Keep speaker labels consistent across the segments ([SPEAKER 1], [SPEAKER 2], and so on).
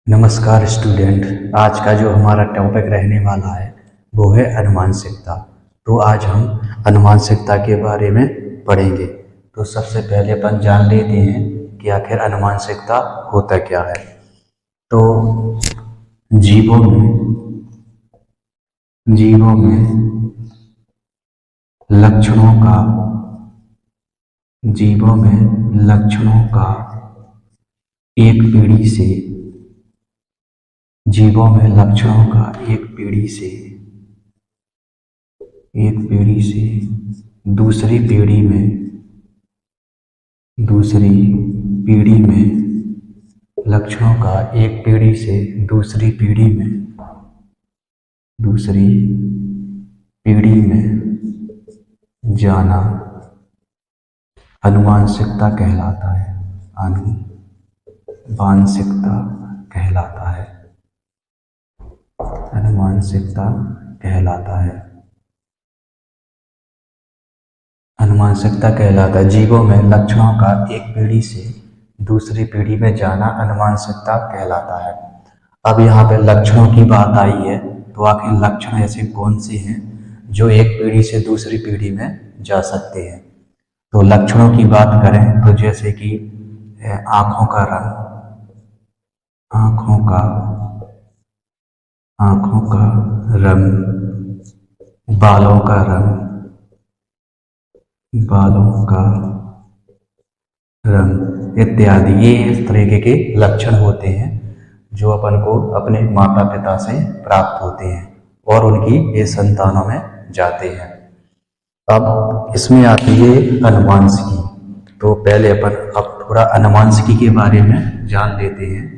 [SPEAKER 1] नमस्कार स्टूडेंट। आज का जो हमारा टॉपिक रहने वाला है वो है अनुमानसिकता। तो आज हम अनुमानसिकता के बारे में पढ़ेंगे। तो सबसे पहले अपन जान लेते हैं कि आखिर अनुमानसिकता होता क्या है। तो जीवों में लक्षणों का एक पीढ़ी से दूसरी पीढ़ी में लक्षणों का एक पीढ़ी से दूसरी पीढ़ी में जाना अनुवांशिकता कहलाता है। अनुवांशिकता कहलाता है। जीवों में लक्षणों का एक पीढ़ी से दूसरी पीढ़ी में जाना अनुवांशिकता कहलाता है। अब यहाँ पे लक्षणों की बात आई है, तो आखिर लक्षण ऐसे कौन से हैं जो एक पीढ़ी से दूसरी पीढ़ी में जा सकते हैं। तो लक्षणों की बात करें तो जैसे कि आँखों का रंग, बालों का रंग इत्यादि, ये इस तरीके के लक्षण होते हैं जो अपन को अपने माता पिता से प्राप्त होते हैं और उनकी ये संतानों में जाते हैं। अब इसमें आती है अनुवांशिकी। तो पहले अपन अब थोड़ा अनुवांशिकी के बारे में जान लेते हैं।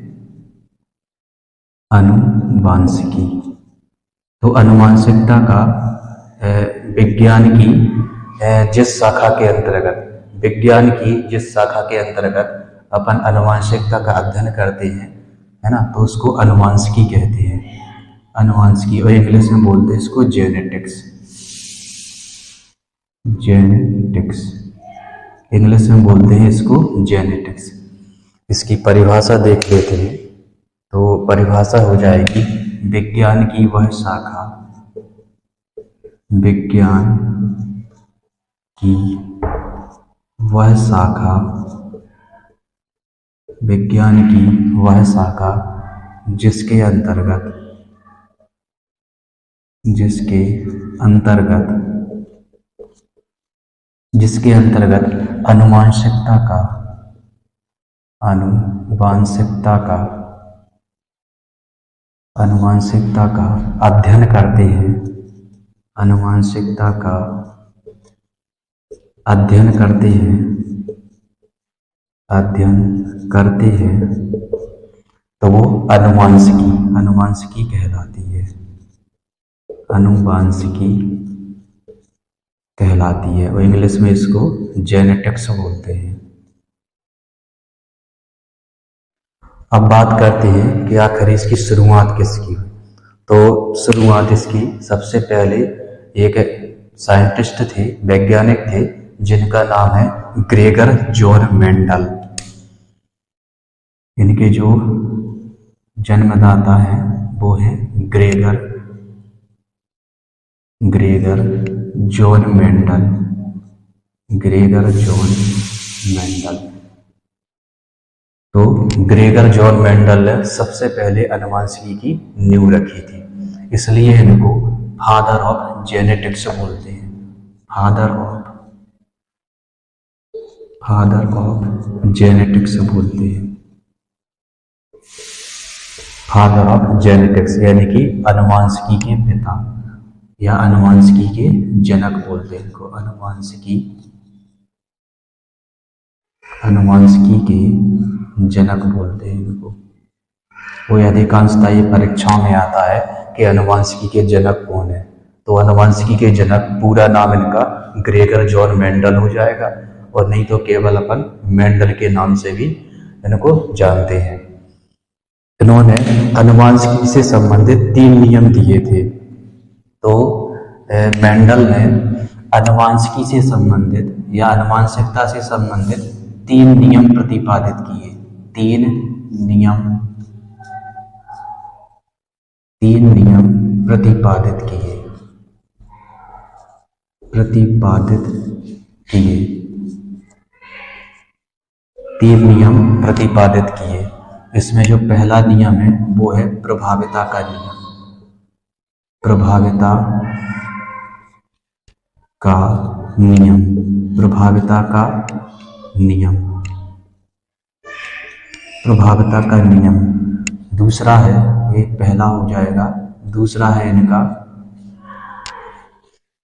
[SPEAKER 1] अनुवांशिकी तो अनुवांशिकता का विज्ञान की जिस शाखा के अंतर्गत अपन अनुवांशिकता का अध्ययन करते हैं, है ना, तो उसको अनुवांशिकी कहते हैं। अनुवांशिकी, और इंग्लिश में बोलते हैं इसको जेनेटिक्स। इंग्लिश में बोलते हैं इसको जेनेटिक्स। इसकी परिभाषा देख लेते हैं। तो परिभाषा हो जाएगी विज्ञान की वह शाखा जिसके अंतर्गत अनुवांशिकता का अध्ययन करते हैं। तो वो अनुवांशिकी कहलाती है। और इंग्लिश में इसको जेनेटिक्स बोलते हैं। अब बात करते हैं कि आखिर इसकी शुरुआत किसकी हुई। तो शुरुआत इसकी सबसे पहले एक साइंटिस्ट थे, वैज्ञानिक थे, जिनका नाम है ग्रेगर जॉन मेंडल। इनके जो जन्मदाता हैं वो हैं ग्रेगर जॉन मेंडल। तो ग्रेगर जॉन मेंडल ने सबसे पहले अनुवांशिकी की नींव रखी थी, इसलिए इनको फादर ऑफ जेनेटिक्स बोलते हैं। फादर ऑफ जेनेटिक्स बोलते हैं। फादर ऑफ जेनेटिक्स यानी कि अनुवांशिकी के पिता या अनुवांशिकी के जनक बोलते हैं इनको। अनुवांशिकी के जनक बोलते हैं इनको। वो अधिकांशतः ये परीक्षाओं में आता है कि अनुवांशिकी के जनक कौन है। तो अनुवांशिकी के जनक पूरा नाम इनका ग्रेगर जॉन मेंडल हो जाएगा, और नहीं तो केवल अपन मेंडल के नाम से भी इनको जानते हैं। इन्होंने अनुवांशिकी से संबंधित 3 नियम दिए थे। तो मेंडल ने अनुवांशिकी से संबंधित या अनुवांशिकता से संबंधित 3 नियम प्रतिपादित किए। 3 नियम तीन नियम प्रतिपादित किए, तीन नियम प्रतिपादित किए। इसमें जो पहला नियम है वो है प्रभाविता का नियम। प्रभाविता का नियम, प्रभाविता का नियम, प्रभाविता का नियम। दूसरा है, एक पहला हो जाएगा, दूसरा है इनका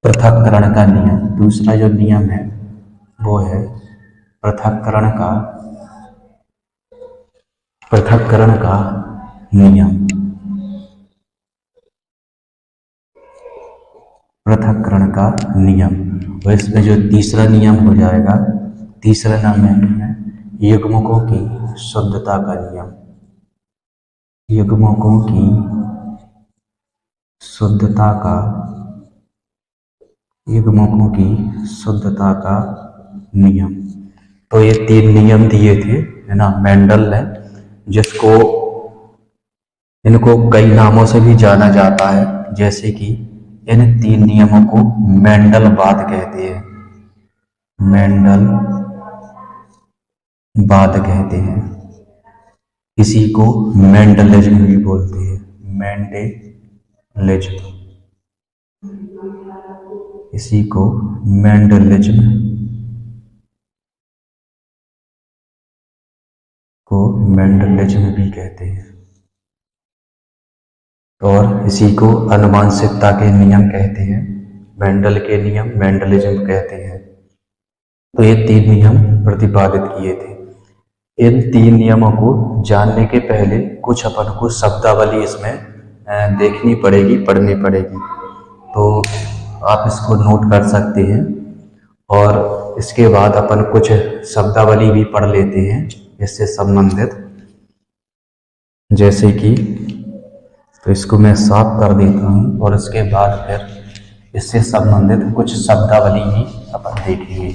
[SPEAKER 1] पृथक्करण का नियम। दूसरा जो नियम है वो है पृथक्करण का नियम, पृथक्करण का नियम। और इसमें जो तीसरा नियम हो जाएगा, तीसरा नाम है युग्मकों की शुद्धता का नियम, युग्मकों की शुद्धता का, युग्मकों की शुद्धता का नियम। तो ये तीन नियम दिए थे, है ना, मेंडल ने, जिसको इनको कई नामों से भी जाना जाता है, जैसे कि इन तीन नियमों को मेंडलवाद कहते हैं, मेंडलवाद कहते हैं। इसी को मेंडलिज्म भी बोलते हैं, मेंडलिज्म, इसी को मेंडलिज्म भी कहते हैं। और इसी को आनुवांशिकता के नियम कहते हैं, मेंडल के नियम मेंडलिज्म कहते हैं। तो ये तीन नियम प्रतिपादित किए थे। इन तीन नियमों को जानने के पहले कुछ अपन को शब्दावली इसमें देखनी पड़ेगी, पढ़नी पड़ेगी। तो आप इसको नोट कर सकते हैं और इसके बाद अपन कुछ शब्दावली भी पढ़ लेते हैं इससे संबंधित, जैसे कि, तो इसको मैं साफ कर देता हूँ और इसके बाद फिर इससे संबंधित कुछ शब्दावली भी अपन देखेंगे।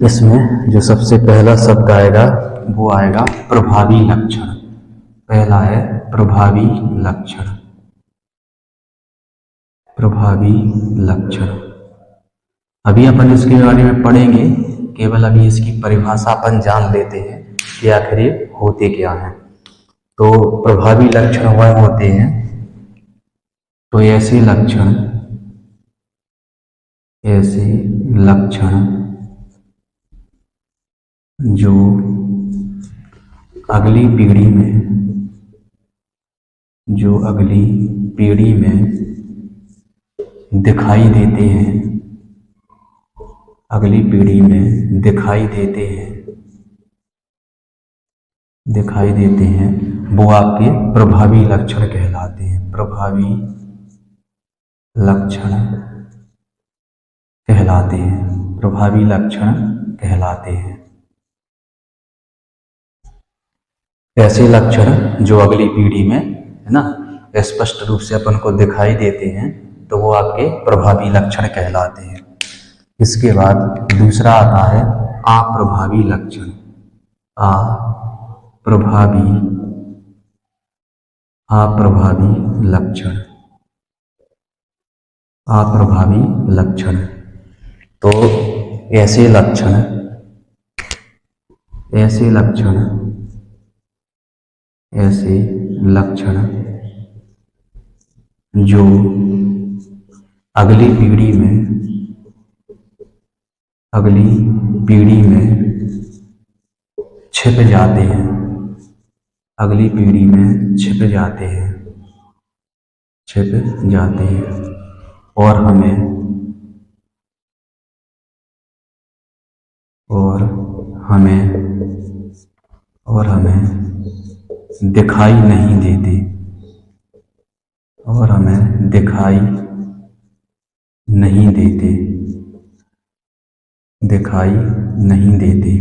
[SPEAKER 1] इसमें जो सबसे पहला शब्द आएगा वो आएगा प्रभावी लक्षण। पहला है प्रभावी लक्षण, प्रभावी लक्षण। अभी अपन इसके बारे में पढ़ेंगे, केवल अभी इसकी परिभाषा अपन जान लेते हैं कि आखिर ये होते क्या हैं। तो प्रभावी लक्षण वह होते हैं, तो ऐसे लक्षण जो अगली पीढ़ी में दिखाई देते हैं, अगली पीढ़ी में दिखाई देते हैं, वो आपके प्रभावी लक्षण कहलाते हैं, प्रभावी लक्षण कहलाते हैं, प्रभावी लक्षण कहलाते हैं। ऐसे लक्षण जो अगली पीढ़ी में, है ना, स्पष्ट रूप से अपन को दिखाई देते हैं, तो वो आपके प्रभावी लक्षण कहलाते हैं। इसके बाद दूसरा आता है अप्रभावी लक्षण, अप्रभावी लक्षण, अप्रभावी लक्षण। तो ऐसे लक्षण जो अगली पीढ़ी में छिप जाते हैं, अगली पीढ़ी में छिप जाते हैं और हमें दिखाई नहीं देते,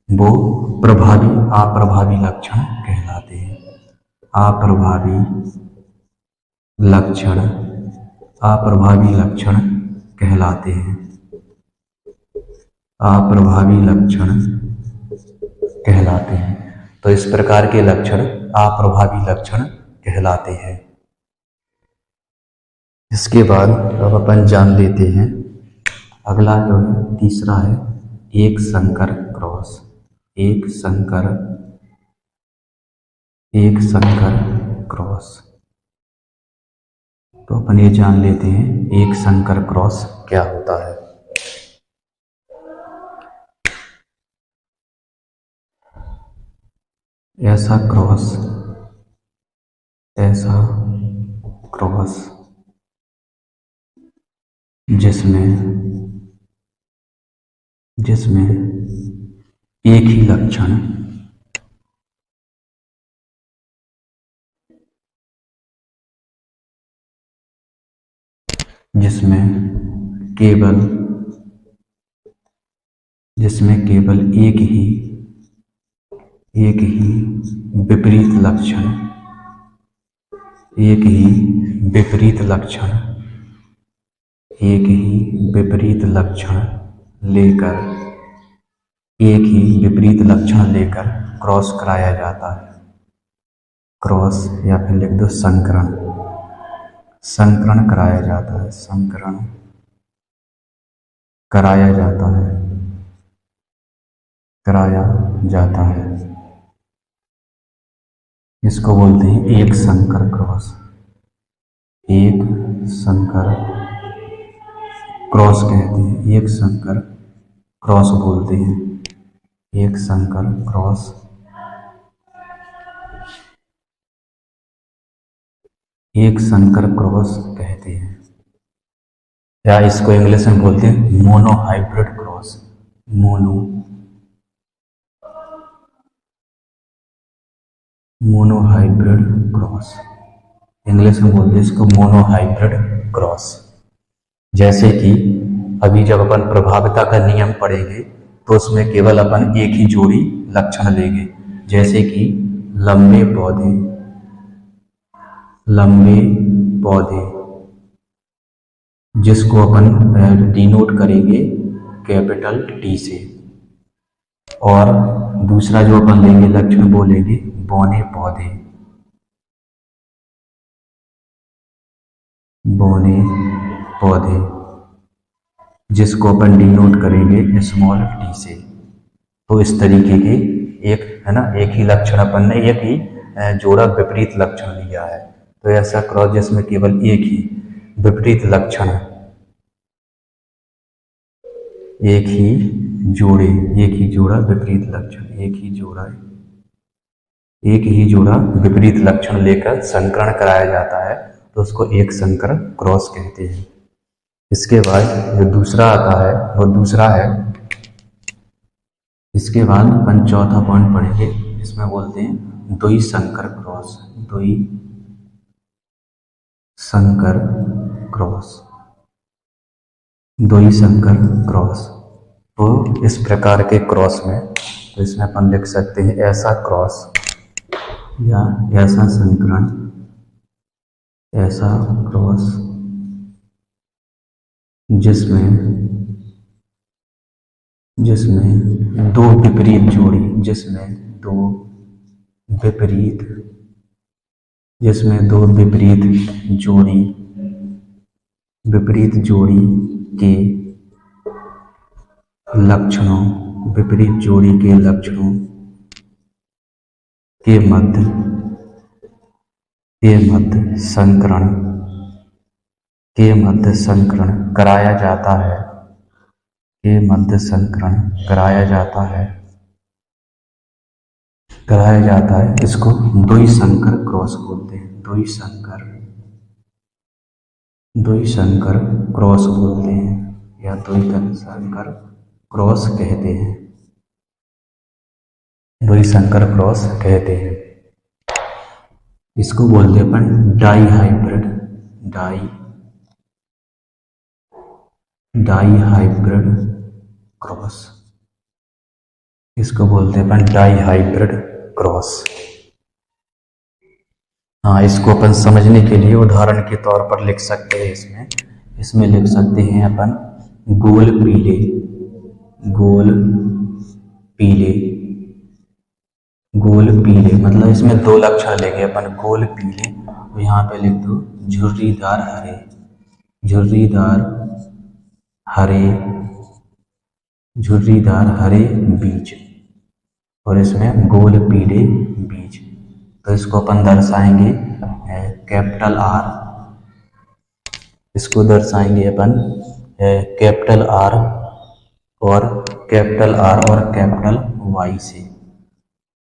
[SPEAKER 1] वो अप्रभावी लक्षण कहलाते हैं, अप्रभावी लक्षण कहलाते हैं। अप्रभावी लक्षण कहलाते हैं। तो इस प्रकार के लक्षण अप्रभावी लक्षण कहलाते हैं। इसके बाद अब अपन जान लेते हैं अगला जो है तीसरा है एक संकर क्रॉस। एक संकर क्रॉस। तो अपन ये जान लेते हैं एक संकर क्रॉस क्या होता है। ऐसा क्रॉस जिसमें एक ही लक्षण जिसमें केवल एक ही विपरीत लक्षण लेकर क्रॉस कराया जाता है। क्रॉस या फिर लिख दो संकरण कराया जाता है। कराया जाता है। इसको बोलते हैं एक संकर क्रॉस। एक संकर क्रॉस कहते हैं। एक संकर क्रॉस बोलते हैं। एक संकर क्रॉस कहते हैं, या इसको इंग्लिश में बोलते हैं mono hybrid cross. Mono hybrid cross English में बोलते हैं इसको मोनो हाइब्रिड क्रॉस। जैसे कि अभी जब अपन प्रभाविता का नियम पढ़ेंगे तो उसमें केवल अपन एक ही जोड़ी लक्षण लेंगे। जैसे कि लंबे पौधे जिसको अपन डिनोट करेंगे कैपिटल टी से, और दूसरा जो अपन लेंगे लक्षण वो लेंगे बौने पौधे जिसको अपन डिनोट करेंगे स्मॉल टी से। तो इस तरीके के एक ही लक्षण अपन ने एक ही जोड़ा विपरीत लक्षण लिया है। तो ऐसा क्रॉस जिसमें केवल एक ही विपरीत लक्षण, एक ही जोड़ा विपरीत लक्षण लेकर संकरण कराया जाता है, तो उसको एक संकर क्रॉस कहते हैं। इसके बाद जो दूसरा आता है वो दूसरा है, इसके बाद अपन चौथा पॉइंट पढ़ेंगे। इसमें बोलते हैं द्वि संकर क्रॉस। द्वि संकर क्रॉस। तो इस प्रकार के क्रॉस में तो इसमें अपन लिख सकते हैं ऐसा क्रॉस या ऐसा संकरण, ऐसा क्रॉस जिसमें दो विपरीत जोड़ी के लक्षणों के मध्य संकरण कराया जाता है। इसको द्वि संकर क्रॉस बोलते हैं। द्वि संकर क्रॉस बोलते हैं या द्वि संकर क्रॉस कहते हैं। द्वि संकर क्रॉस कहते हैं। इसको बोलते हैं अपन डाई हाइब्रिड क्रॉस। इसको बोलते हैं अपन डाई हाइब्रिड क्रॉस। हाँ, इसको अपन समझने के लिए उदाहरण के तौर पर लिख सकते हैं। इसमें लिख सकते हैं अपन गोल गोल पीले, गोल पीले मतलब इसमें दो लक्षण लेंगे अपन, गोल पीले, तो यहाँ पे लिख दो झुर्रीदार हरे, झुर्रीदार हरे, झुर्रीदार हरे बीज, और इसमें गोल पीले बीज। तो इसको अपन दर्शाएंगे कैपिटल आर, इसको दर्शाएंगे अपन कैपिटल आर और कैपिटल आर और कैपिटल वाई से,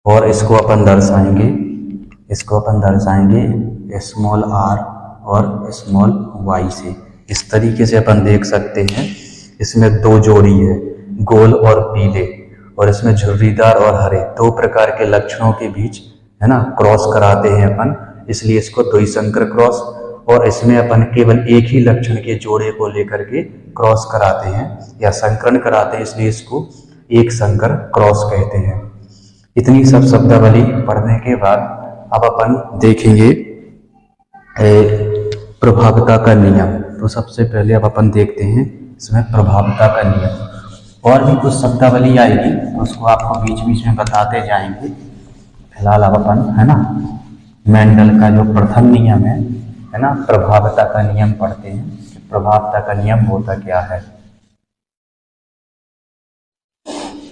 [SPEAKER 1] और इसको अपन दर्शाएंगे, इसको अपन दर्शाएंगे स्मॉल आर और स्मॉल वाई से। इस तरीके से अपन देख सकते हैं इसमें दो जोड़ी है, गोल और पीले, और इसमें झुर्रीदार और हरे, दो प्रकार के लक्षणों के बीच है ना क्रॉस कराते हैं अपन, इसलिए इसको द्विसंकर क्रॉस, और इसमें अपन केवल एक ही लक्षण के जोड़े को लेकर के क्रॉस कराते हैं या संकरण कराते हैं, इसलिए इसको एक संकर क्रॉस कहते हैं। इतनी सब शब्दावली पढ़ने के बाद अब अपन देखेंगे प्रभावता का नियम। तो सबसे पहले अब अपन देखते हैं इसमें प्रभावता का नियम, और भी कुछ शब्दावली आएगी तो उसको आपको बीच बीच में बताते जाएंगे। फिलहाल अब अपन है ना मेंडल का जो प्रथम नियम है ना प्रभावता का नियम पढ़ते हैं। प्रभावता का नियम होता क्या है,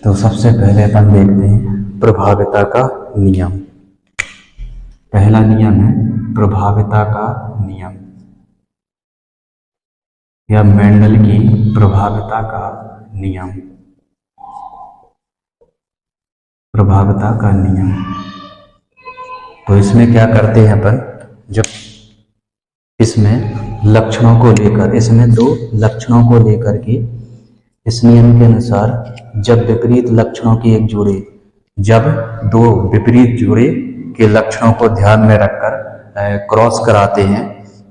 [SPEAKER 1] तो सबसे पहले अपन देखते हैं प्रभावता का नियम। पहला नियम है प्रभावता का नियम या मेंडल की प्रभावता का नियम, प्रभावता का नियम। तो इसमें क्या करते हैं अपन, जब इसमें लक्षणों को लेकर, इसमें दो लक्षणों को लेकर के इस नियम के अनुसार जब विपरीत लक्षणों के एक जोड़े, जब दो विपरीत जोड़े के लक्षणों को ध्यान में रखकर क्रॉस कराते हैं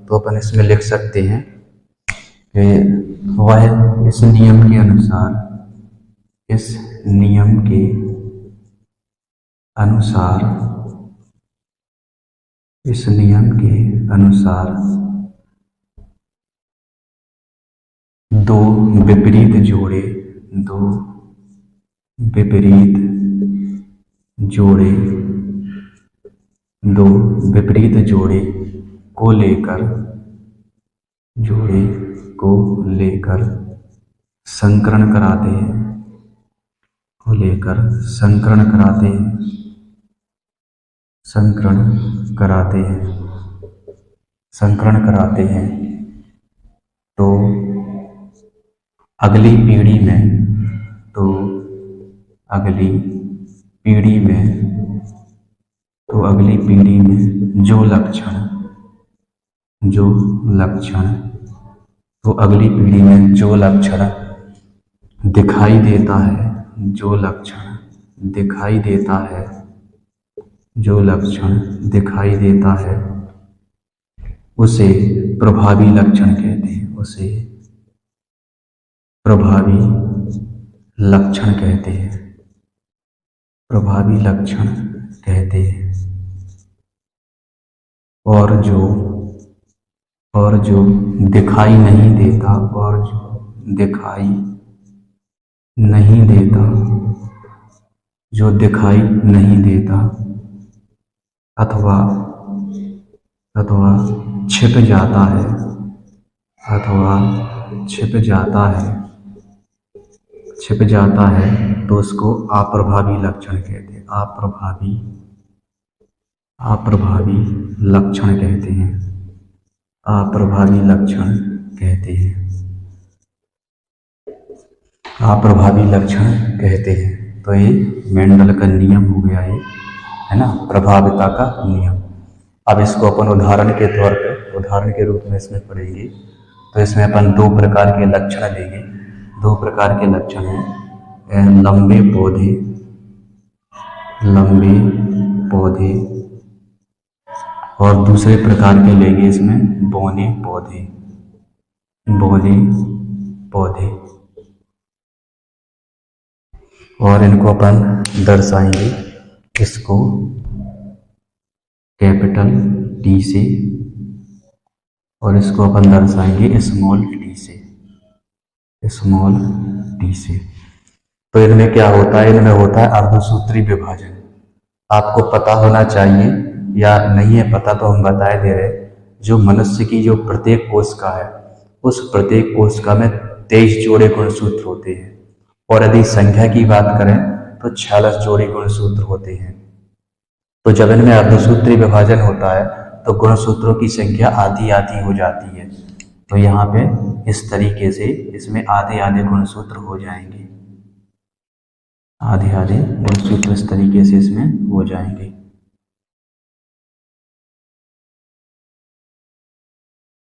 [SPEAKER 1] तो अपन इसमें लिख सकते हैं कि वह इस नियम के अनुसार, इस नियम के अनुसार, इस नियम के अनुसार दो विपरीत जोड़े, दो विपरीत जोड़े, दो विपरीत जोड़े को लेकर, जोड़े को लेकर संकरण कराते हैं, को लेकर संकरण कराते हैं, संकरण कराते हैं, संकरण कराते हैं, तो अगली पीढ़ी में, तो अगली पीढ़ी में, तो अगली पीढ़ी में जो लक्षण, जो लक्षण, तो अगली पीढ़ी में जो लक्षण दिखाई देता है, जो लक्षण दिखाई देता है, जो लक्षण दिखाई देता है उसे प्रभावी लक्षण कहते हैं, उसे प्रभावी लक्षण कहते हैं, प्रभावी लक्षण कहते हैं। और जो दिखाई नहीं देता, और जो दिखाई नहीं देता, जो दिखाई नहीं देता अथवा छिप जाता है, अथवा छिप जाता है, छिप जाता है तो उसको अप्रभावी लक्षण कहते हैं, अप्रभावी, अप्रभावी लक्षण कहते हैं, अप्रभावी लक्षण कहते हैं, अप्रभावी लक्षण कहते हैं। तो ये मेंडल का नियम हो गया है ना प्रभावता का नियम। अब इसको अपन उदाहरण के तौर पे, उदाहरण के रूप में इसमें पढ़ेंगे। तो इसमें अपन दो प्रकार के लक्षण देंगे, दो प्रकार के लक्षण हैं, लंबे पौधे, लंबे पौधे, और दूसरे प्रकार के लेंगे इसमें बौने पौधे, बौने पौधे, और इनको अपन दर्शाएंगे, इसको कैपिटल टी से और इसको अपन दर्शाएंगे स्मॉल टी से, स्मॉल टी से। तो इनमें क्या होता है, इनमें होता है अर्धसूत्री विभाजन। आपको पता होना चाहिए, या नहीं है पता तो हम बता दे रहे। जो मनुष्य की जो प्रत्येक कोशिका है, उस प्रत्येक कोशिका में 23 जोड़े गुणसूत्र होते हैं, और यदि संख्या की बात करें तो 46 जोड़े गुणसूत्र होते हैं। तो जब इनमें अर्धसूत्री विभाजन होता है तो गुणसूत्रों की संख्या आधी आधी हो जाती है। तो यहाँ पे इस तरीके से इसमें आधे आधे गुणसूत्र हो जाएंगे, आधे आधे गुणसूत्र इस तरीके से इसमें हो जाएंगे।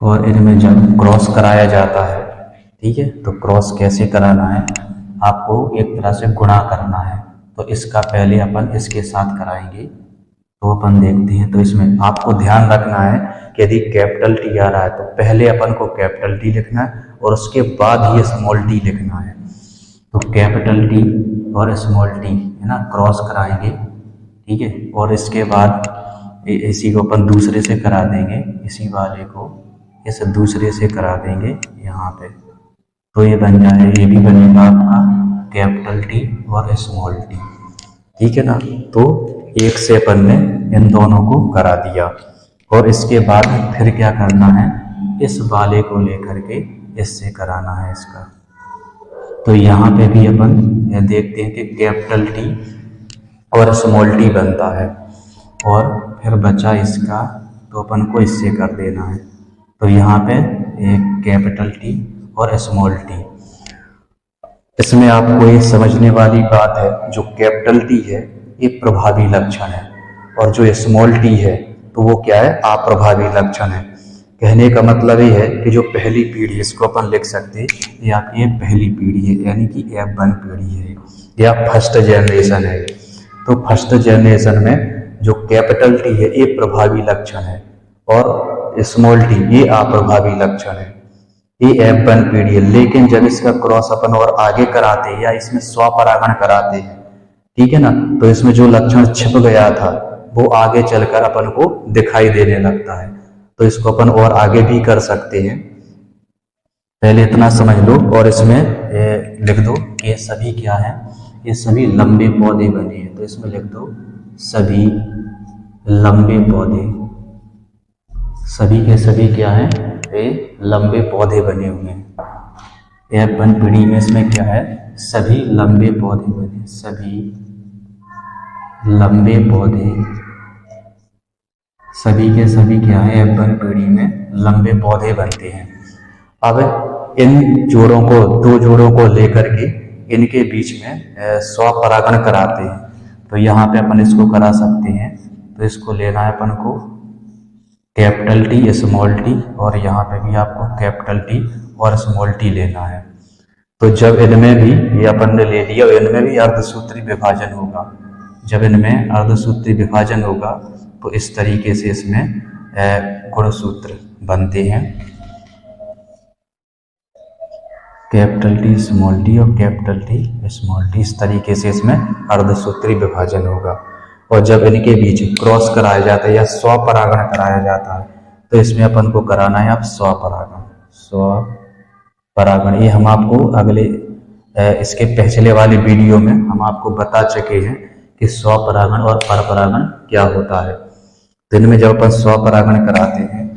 [SPEAKER 1] और इनमें जब क्रॉस कराया जाता है, ठीक है, तो क्रॉस कैसे कराना है, आपको एक तरह से गुणा करना है। तो इसका पहले अपन इसके साथ कराएंगे, तो अपन देखते हैं। तो इसमें आपको ध्यान रखना है कि यदि कैपिटल टी आ रहा है तो पहले अपन को कैपिटल टी लिखना है और उसके बाद ही स्मॉल टी लिखना है। तो कैपिटल टी और स्मॉल टी है ना, क्रॉस कराएंगे, ठीक है, और इसके बाद इसी को अपन दूसरे से करा देंगे, इसी वाले को इस दूसरे से करा देंगे यहाँ पे। तो ये बन जाए, ये भी बनेगा आपका कैपिटल टी और स्मॉल टी, ठीक है ना। तो एक से अपन ने इन दोनों को करा दिया, और इसके बाद फिर क्या करना है, इस वाले को लेकर के इससे कराना है इसका। तो यहाँ पे भी अपन देखते हैं कि कैपिटल टी और स्मॉल टी बनता है, और फिर बचा इसका, तो अपन को इससे कर देना है। तो यहाँ पे एक कैपिटल टी और स्मॉल टी। इसमें आपको ये समझने वाली बात है, जो कैपिटल टी है ये प्रभावी लक्षण है, और जो स्मॉल टी है तो वो क्या है, अप्रभावी लक्षण है। कहने का मतलब ये है कि जो पहली पीढ़ी, इसको अपन लिख सकते हैं ये आपकी पहली पीढ़ी है, यानी कि F1 पीढ़ी है या फर्स्ट जनरेशन है। तो फर्स्ट जनरेशन में जो कैपिटल टी है ये प्रभावी लक्षण है, और स्मॉल टी ये अप्रभावी लक्षण है। ये F1 पीढ़ी है। लेकिन जब इसका क्रॉस अपन और आगे कराते हैं या इसमें स्वपरागण कराते हैं, ठीक है ना, तो इसमें जो लक्षण छिप गया था वो आगे चलकर अपन को दिखाई देने लगता है। तो इसको अपन और आगे भी कर सकते हैं। पहले इतना समझ लो, और इसमें लिख दो कि ये सभी क्या है, ये सभी लंबे पौधे बने हैं। तो इसमें लिख दो सभी लंबे पौधे, सभी के सभी क्या है, ये लंबे पौधे बने हुए हैं। F1 पीढ़ी में इसमें क्या है, सभी लंबे पौधे बने, सभी लंबे पौधे, सभी के सभी क्या है, F1 पीढ़ी में लंबे पौधे बनते हैं। अब इन जोड़ों को, दो जोड़ों को लेकर के इनके बीच में स्वपरागण कराते हैं। तो यहाँ पे अपन इसको करा सकते हैं। तो इसको लेना है अपन को कैपिटल टी स्मॉल टी, और यहाँ पे भी आपको कैपिटल टी और स्मॉल टी लेना है। तो जब इनमें भी, ये अपन ने ले लिया, इनमें भी अर्धसूत्री विभाजन होगा। जब इनमें अर्धसूत्री विभाजन होगा तो इस तरीके से इसमें गुणसूत्र बनते हैं, कैपिटल टी स्मॉल टी और कैपिटल टी स्मॉल टी। इस तरीके से इसमें अर्धसूत्री विभाजन होगा। और जब इनके बीच क्रॉस कराया जाता है या स्वपरागण कराया जाता है, तो इसमें अपन को कराना है आप स्वपरागण, स्वपरागण। ये हम आपको अगले इसके पिछले वाले वीडियो में हम आपको बता चुके हैं कि स्वपरागण और परपरागण क्या होता है। तो इनमें जब अपन स्वपरागण कराते हैं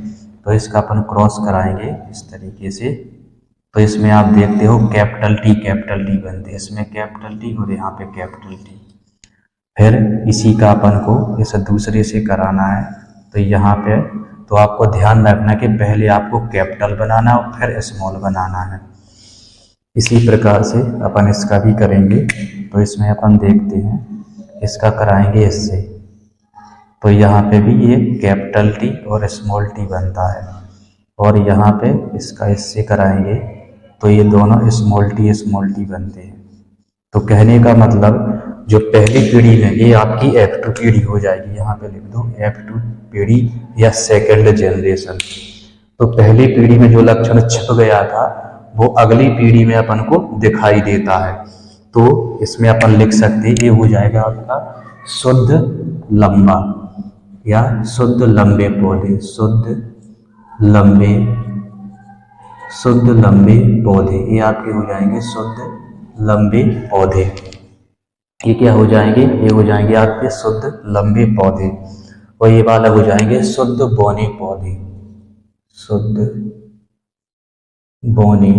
[SPEAKER 1] तो इसका अपन क्रॉस कराएंगे इस तरीके से। तो इसमें आप देखते हो कैपिटल टी बनते हैं, इसमें कैपिटल टी और यहाँ पे कैपिटल टी। फिर इसी का अपन को इस दूसरे से कराना है। तो यहाँ पे तो आपको ध्यान रखना कि पहले आपको कैपिटल बनाना है और फिर स्मॉल बनाना है। इसी प्रकार से अपन इसका भी करेंगे। तो इसमें अपन देखते हैं, इसका कराएंगे इससे। तो यहाँ पे भी ये कैपिटल टी और स्मॉल टी बनता है, और यहाँ पे इसका इससे कराएंगे तो ये दोनों स्मॉल टी बनते हैं। तो कहने का मतलब जो पहली पीढ़ी में ये आपकी F2 पीढ़ी हो जाएगी। यहाँ पे लिख दो F2 पीढ़ी या सेकंड जनरेशन। तो पहली पीढ़ी में जो लक्षण छिप गया था वो अगली पीढ़ी में अपन को दिखाई देता है। तो इसमें अपन लिख सकते हैं, ये हो जाएगा आपका शुद्ध लंबा या शुद्ध लंबे पौधे, शुद्ध लंबे पौधे। ये आपके हो जाएंगे शुद्ध लंबे पौधे। ये क्या हो जाएंगे, ये हो जाएंगे आपके शुद्ध लंबे पौधे। और ये वाला हो जाएंगे शुद्ध बौने पौधे, शुद्ध बौने,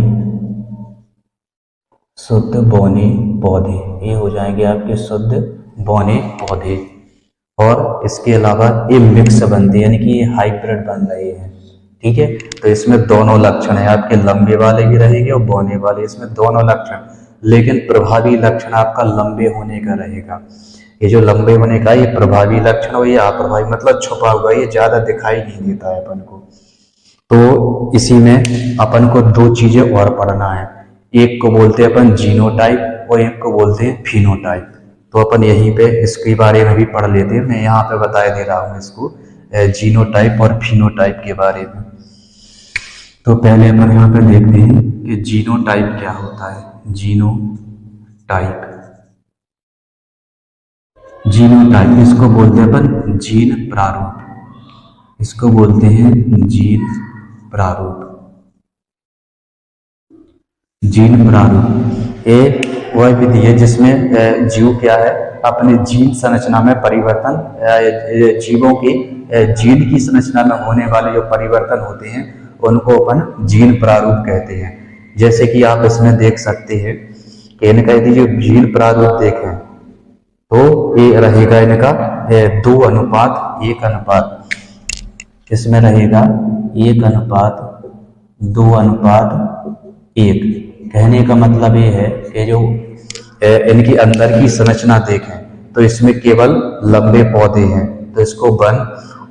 [SPEAKER 1] शुद्ध बौने पौधे। ये हो जाएंगे आपके शुद्ध बौने पौधे। और इसके अलावा ये मिक्स बनते हैं, यानी कि ये हाइब्रिड बन रहे हैं। ठीक है, तो इसमें दोनों लक्षण है, आपके लंबे वाले भी रहेंगे और बौने वाले, इसमें दोनों लक्षण, लेकिन प्रभावी लक्षण आपका लंबे होने का रहेगा। ये जो लंबे होने का ये प्रभावी लक्षण, और ये अप्रभावी मतलब छुपा हुआ, ये ज्यादा दिखाई नहीं देता है अपन को। तो इसी में अपन को दो चीजें और पढ़ना है, एक को बोलते हैं अपन जीनोटाइप और एक को बोलते हैं फिनोटाइप। तो अपन यहीं पे इसके बारे में भी पढ़ लेते हैं, मैं यहाँ पे बता दे रहा हूँ इसको, जीनोटाइप और फिनोटाइप के बारे में। तो पहले अपन यहाँ पे देखते हैं कि जीनोटाइप क्या होता है। जीनोटाइप, जीनोटाइप इसको बोलते हैं अपन जीन प्रारूप, इसको बोलते हैं जीन प्रारूप। जीन प्रारूप एक वह विधि है जिसमें जीव क्या है, अपने जीन संरचना में परिवर्तन, जीवों के जीन की संरचना में होने वाले जो परिवर्तन होते हैं उनको अपन जीन प्रारूप कहते हैं। जैसे कि आप इसमें देख सकते हैं कि इनका यदि जो जीन प्रारूप देखें तो ये रहेगा इनका 2:1 अनुपात, इसमें रहेगा 1:2:1। कहने का मतलब ये है कि जो इनके अंदर की संरचना देखें तो इसमें केवल लंबे पौधे हैं, तो इसको वन,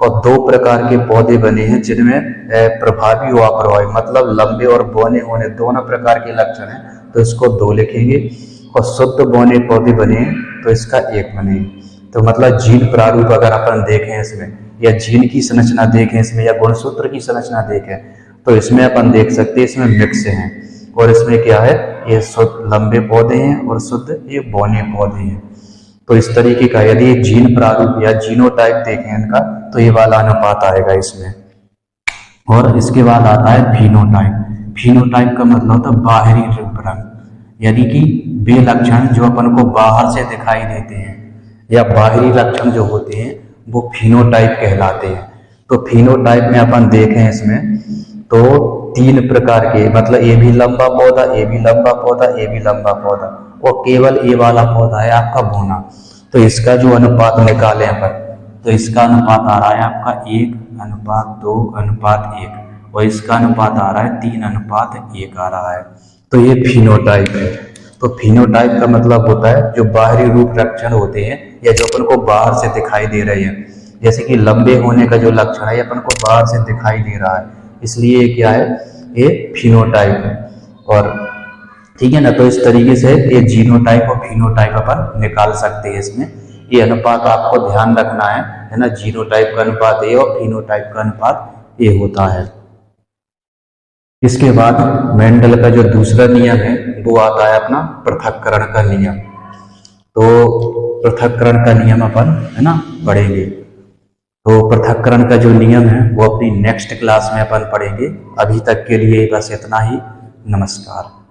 [SPEAKER 1] और दो प्रकार के पौधे बने हैं जिनमें प्रभावी व अप्रभावी मतलब लंबे और बौने होने दोनों प्रकार के लक्षण हैं, तो इसको 2 लिखेंगे। और शुद्ध बौने पौधे बने हैं तो इसका 1 बने। तो मतलब जीन प्रारूप अगर अपन देखें इसमें, या जीन की संरचना देखें इसमें, या गुणसूत्र की संरचना देखें, तो इसमें अपन देख सकते हैं इसमें मिक्स हैं, और इसमें क्या है, ये शुद्ध लंबे पौधे हैं और शुद्ध ये बौने पौधे हैं। तो इस तरीके का यदि जीन प्रारूप या जीनोटाइप देखें इनका, तो ये वाला अनुपात आएगा इसमें। और इसके बाद आता है फिनोटाइप। फिनोटाइप का मतलब होता है बाहरी रंग, यानी कि वे लक्षण जो अपन को बाहर से दिखाई देते हैं या बाहरी लक्षण जो होते हैं वो फिनोटाइप कहलाते हैं। तो फिनोटाइप में अपन देखें इसमें तो 3 प्रकार के, मतलब ये भी लंबा पौधा, ये भी लंबा पौधा, ये भी लंबा पौधा, और केवल ये वाला पौधा है आपका बौना। तो इसका जो अनुपात निकालें अपन, तो इसका अनुपात आ रहा है आपका 1:2:1, और इसका अनुपात आ रहा है 3:1 आ रहा है। तो ये फिनोटाइप है। तो फिनोटाइप का मतलब होता है जो बाहरी रूप लक्षण होते हैं या जो अपन को बाहर से दिखाई दे रहे हैं, जैसे कि लंबे होने का जो लक्षण है अपन को बाहर से दिखाई दे रहा है, इसलिए ये क्या है, ये फिनोटाइप है। और ठीक है ना, तो इस तरीके से ये जीनोटाइप और फिनोटाइप अपन निकाल सकते हैं। इसमें ये अनुपात आपको ध्यान रखना है ना, जीनोटाइप का अनुपात ए और फिनोटाइप का अनुपात ए होता है। इसके बाद मेंडल का जो दूसरा नियम है वो आता है अपना पृथक्करण का नियम। तो पृथक्करण का नियम अपन है ना पढ़ेंगे। तो पृथक्करण का जो नियम है वो अपनी नेक्स्ट क्लास में अपन पढ़ेंगे। अभी तक के लिए बस इतना ही। नमस्कार।